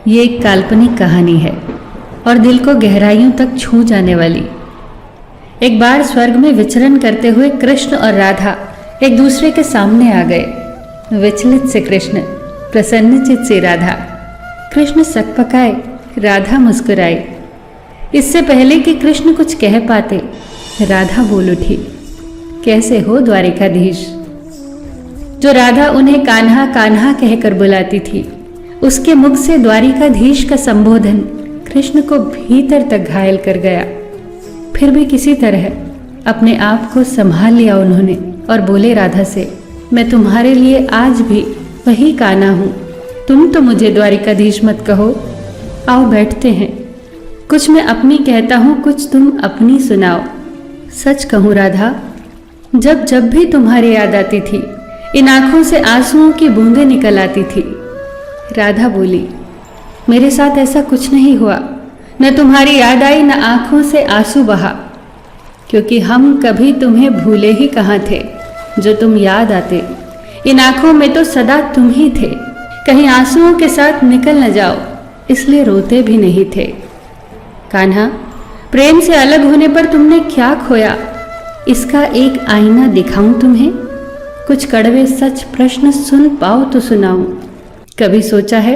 ये एक काल्पनिक कहानी है और दिल को गहराइयों तक छू जाने वाली। एक बार स्वर्ग में विचरण करते हुए कृष्ण और राधा एक दूसरे के सामने आ गए। विचलित से कृष्ण, प्रसन्नचित से राधा। कृष्ण सकपकाए, राधा मुस्कुराई। इससे पहले कि कृष्ण कुछ कह पाते, राधा बोल उठी, कैसे हो द्वारिकाधीश। जो राधा उन्हें कान्हा कान्हा कहकर बुलाती थी, उसके मुख से द्वारिकाधीश का संबोधन कृष्ण को भीतर तक घायल कर गया। फिर भी किसी तरह अपने आप को संभाल लिया उन्होंने और बोले राधा से, मैं तुम्हारे लिए आज भी वही कान्हा हूं। तुम तो मुझे द्वारिकाधीश मत कहो। आओ बैठते हैं। कुछ मैं अपनी कहता हूं, कुछ तुम अपनी सुनाओ। सच कहूं राधा, जब जब भी तुम्हारी याद आती थी, इन आंखों से आंसुओं की बूंदें निकल आती थी। राधा बोली, मेरे साथ ऐसा कुछ नहीं हुआ। न तुम्हारी याद आई, न आंखों से आंसू बहा, क्योंकि हम कभी तुम्हें भूले ही कहाँ थे। जो तुम याद आते, इन आंखों में तो सदा तुम ही थे। कहीं आंसुओं के साथ निकल न जाओ, इसलिए रोते भी नहीं थे। कान्हा, प्रेम से अलग होने पर तुमने क्या खोया, इसका एक आईना दिखाऊं तुम्हें। कुछ कड़वे सच प्रश्न सुन पाओ तो सुनाऊं। कभी सोचा है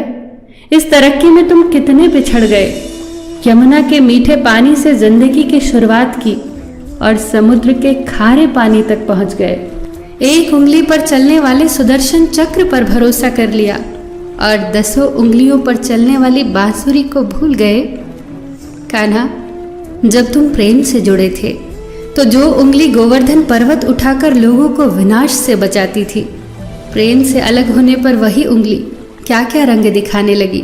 इस तरक्की में तुम कितने बिछड़ गए। यमुना के मीठे पानी से जिंदगी की शुरुआत की और समुद्र के खारे पानी तक पहुंच गए। एक उंगली पर चलने वाले सुदर्शन चक्र पर भरोसा कर लिया और 10 उंगलियों पर चलने वाली बांसुरी को भूल गए। कान्हा, जब तुम प्रेम से जुड़े थे तो जो उंगली गोवर्धन पर्वत उठाकर लोगों को विनाश से बचाती थी, प्रेम से अलग होने पर वही उंगली क्या क्या रंग दिखाने लगी।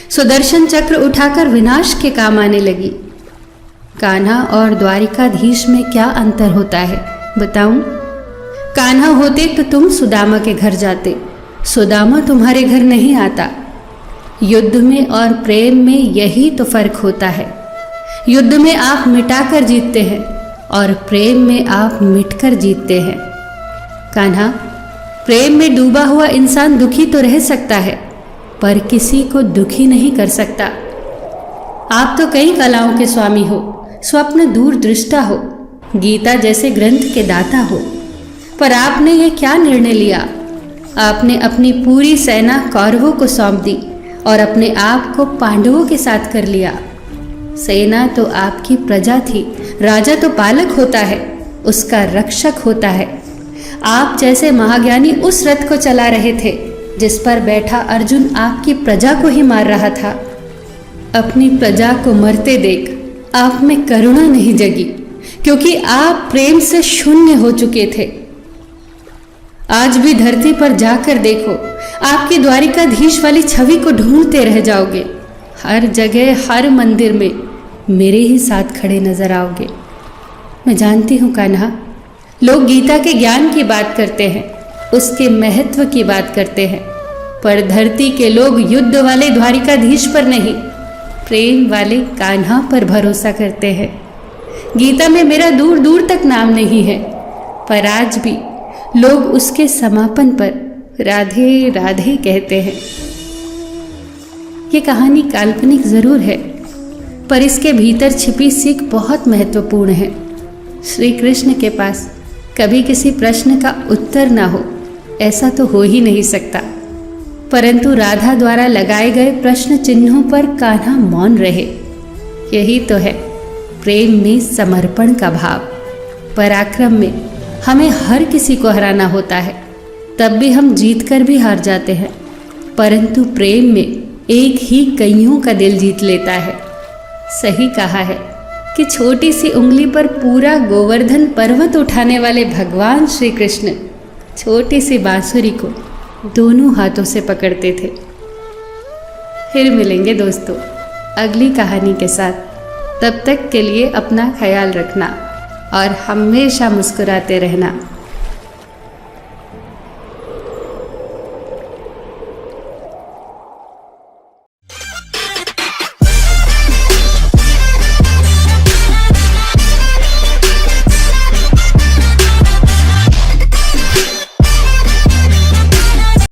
सुदर्शन चक्र उठाकर विनाश के काम आने लगी। कान्हा और द्वारिकाधीश में क्या अंतर होता है बताऊं? कान्हा होते तो तुम सुदामा के घर जाते, सुदामा तुम्हारे घर नहीं आता। युद्ध में और प्रेम में यही तो फर्क होता है। युद्ध में आप मिटाकर जीतते हैं और प्रेम में आप मिटकर जीतते हैं। कान्हा, प्रेम में डूबा हुआ इंसान दुखी तो रह सकता है, पर किसी को दुखी नहीं कर सकता। आप तो कई कलाओं के स्वामी हो, स्वप्न दूरदृष्टा हो, गीता जैसे ग्रंथ के दाता हो, पर आपने ये क्या निर्णय लिया? आपने अपनी पूरी सेना कौरवों को सौंप दी और अपने आप को पांडवों के साथ कर लिया। सेना तो आपकी प्रजा थी, राजा तो पालक होता है, उसका रक्षक होता है। आप जैसे महाज्ञानी उस रथ को चला रहे थे जिस पर बैठा अर्जुन आपकी प्रजा को ही मार रहा था। अपनी प्रजा को मरते देख आप में करुणा नहीं जगी, क्योंकि आप प्रेम से शून्य हो चुके थे। आज भी धरती पर जाकर देखो, आपकी द्वारिकाधीश वाली छवि को ढूंढते रह जाओगे। हर जगह, हर मंदिर में मेरे ही साथ खड़े नजर आओगे। मैं जानती हूँ कान्हा, लोग गीता के ज्ञान की बात करते हैं, उसके महत्व की बात करते हैं, पर धरती के लोग युद्ध वाले द्वारिकाधीश पर नहीं, प्रेम वाले कान्हा पर भरोसा करते हैं। गीता में मेरा दूर दूर तक नाम नहीं है, पर आज भी लोग उसके समापन पर राधे राधे कहते हैं। ये कहानी काल्पनिक जरूर है, पर इसके भीतर छिपी सीख बहुत महत्वपूर्ण है। श्री कृष्ण के पास कभी किसी प्रश्न का उत्तर ना हो, ऐसा तो हो ही नहीं सकता, परंतु राधा द्वारा लगाए गए प्रश्न चिन्हों पर कान्हा मौन रहे। यही तो है प्रेम में समर्पण का भाव। पराक्रम में हमें हर किसी को हराना होता है, तब भी हम जीत कर भी हार जाते हैं, परंतु प्रेम में एक ही कईयों का दिल जीत लेता है। सही कहा है कि छोटी सी उंगली पर पूरा गोवर्धन पर्वत उठाने वाले भगवान श्री कृष्ण छोटी सी बांसुरी को दोनों हाथों से पकड़ते थे। फिर मिलेंगे दोस्तों अगली कहानी के साथ। तब तक के लिए अपना ख्याल रखना और हमेशा मुस्कुराते रहना।